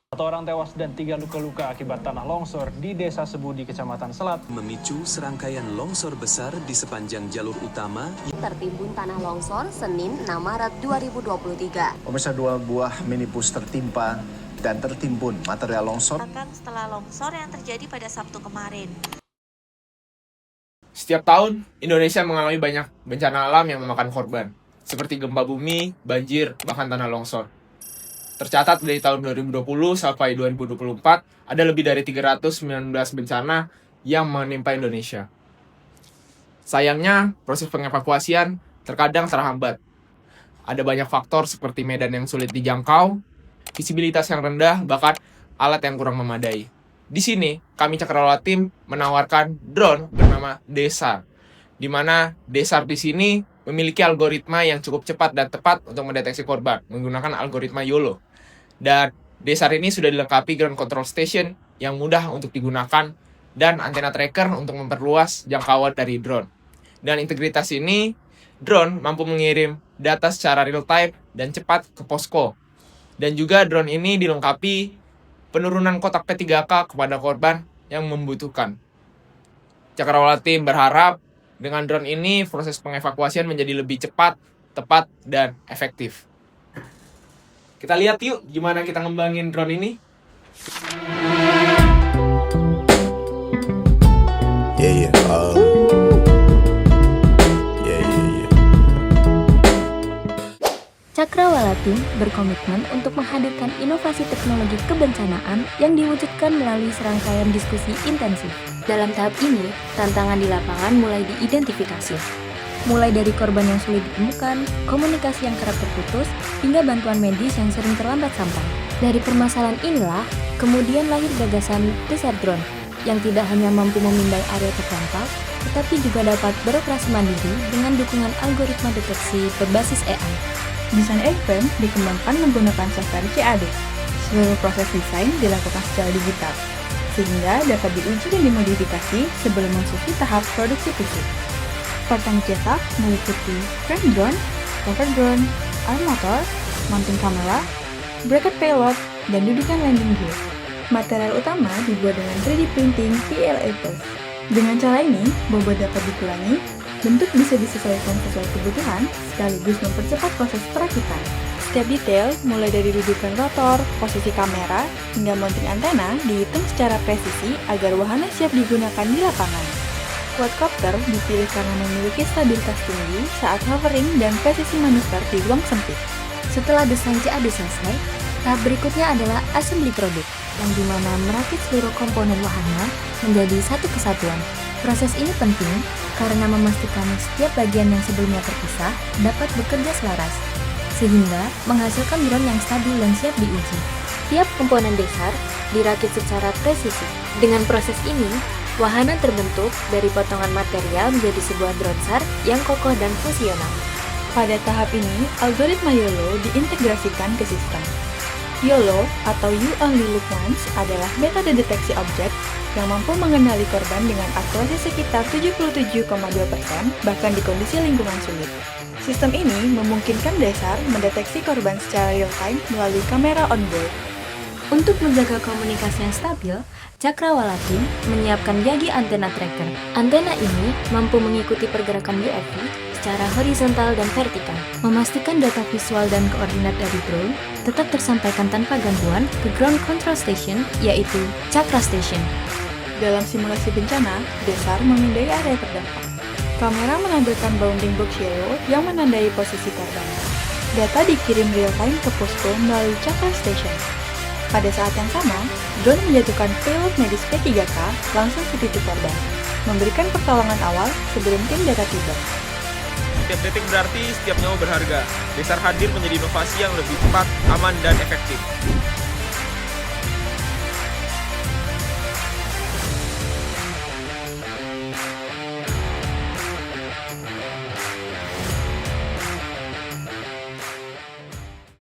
Satu orang tewas dan 3 luka-luka akibat tanah longsor di Desa Sebudi, Kecamatan Selat. Memicu serangkaian longsor besar di sepanjang jalur utama. Tertimbun tanah longsor Senin 6 Maret 2023. Pemirsa, 2 buah minibus tertimpa dan tertimbun material longsor. Setelah longsor yang terjadi pada Sabtu kemarin. Setiap tahun, Indonesia mengalami banyak bencana alam yang memakan korban, seperti gempa bumi, banjir, bahkan tanah longsor. Tercatat dari tahun 2020 sampai 2024, ada lebih dari 319 bencana yang menimpa Indonesia. Sayangnya, proses pengevakuasian terkadang terhambat. Ada banyak faktor seperti medan yang sulit dijangkau, visibilitas yang rendah, bahkan alat yang kurang memadai. Di sini, kami Cakrawala Tim menawarkan drone bernama DESAR, di mana DESAR di sini memiliki algoritma yang cukup cepat dan tepat untuk mendeteksi korban menggunakan algoritma YOLO. Dan DESAR ini sudah dilengkapi ground control station yang mudah untuk digunakan dan antena tracker untuk memperluas jangkauan dari drone. Dan integritas ini, drone mampu mengirim data secara real time dan cepat ke posko. Dan juga drone ini dilengkapi penurunan kotak P3K kepada korban yang membutuhkan. Cakrawala Tim berharap dengan drone ini proses pengevakuasian menjadi lebih cepat, tepat, dan efektif. Kita lihat yuk gimana kita ngembangin drone ini. Cakrawala Tim berkomitmen untuk menghadirkan inovasi teknologi kebencanaan yang diwujudkan melalui serangkaian diskusi intensif. Dalam tahap ini, tantangan di lapangan mulai diidentifikasi. Mulai dari korban yang sulit ditemukan, komunikasi yang kerap terputus, hingga bantuan medis yang sering terlambat sampai. Dari permasalahan inilah, kemudian lahir gagasan DESAR Drone, yang tidak hanya mampu memindai area terjangkau, tetapi juga dapat beroperasi mandiri dengan dukungan algoritma deteksi berbasis AI. Desain airframe dikembangkan menggunakan software CAD. Seluruh proses desain dilakukan secara digital, sehingga dapat diuji dan dimodifikasi sebelum memasuki tahap produksi fisik. Part yang dicetak meliputi frame drone, cover drone, arm motor, mounting kamera, bracket payload, dan dudukan landing gear. Material utama dibuat dengan 3D printing PLA Plus. Dengan cara ini, bobot dapat dikurangi, bentuk bisa disesuaikan sesuai kebutuhan, sekaligus mempercepat proses perakitan. Setiap detail, mulai dari dudukan rotor, posisi kamera, hingga mounting antena, dihitung secara presisi agar wahana siap digunakan di lapangan. Quadcopter dipilih karena memiliki stabilitas tinggi saat hovering dan presisi manuver di ruang sempit. Setelah desain CAD selesai, tahap berikutnya adalah assembly produk, yang dimana merakit seluruh komponen wahana menjadi satu kesatuan. Proses ini penting karena memastikan setiap bagian yang sebelumnya terpisah dapat bekerja selaras, sehingga menghasilkan drone yang stabil dan siap diuji. Tiap komponen DESAR dirakit secara presisi. Dengan proses ini, wahana terbentuk dari potongan material menjadi sebuah drone SAR yang kokoh dan fungsional. Pada tahap ini, algoritma YOLO diintegrasikan ke sistem. YOLO atau You Only Look Once adalah metode deteksi objek yang mampu mengenali korban dengan akurasi sekitar 77,2%, bahkan di kondisi lingkungan sulit. Sistem ini memungkinkan DESAR mendeteksi korban secara real-time melalui kamera onboard. Untuk menjaga komunikasi yang stabil, Cakrawala Tim menyiapkan Yagi Antena Tracker. Antena ini mampu mengikuti pergerakan UAV secara horizontal dan vertikal, memastikan data visual dan koordinat dari drone tetap tersampaikan tanpa gangguan ke ground control station, yaitu Cakra Station. Dalam simulasi bencana, DESAR memindai area terdampak. Kamera menampilkan bounding box yellow yang menandai posisi korban. Data dikirim real-time ke posko melalui Cakra Station. Pada saat yang sama, drone menjatuhkan payload medis P3K langsung ke titik korban, memberikan pertolongan awal sebelum tim data tiba. Setiap detik berarti setiap nyawa berharga. DESAR hadir menjadi inovasi yang lebih cepat, aman, dan efektif.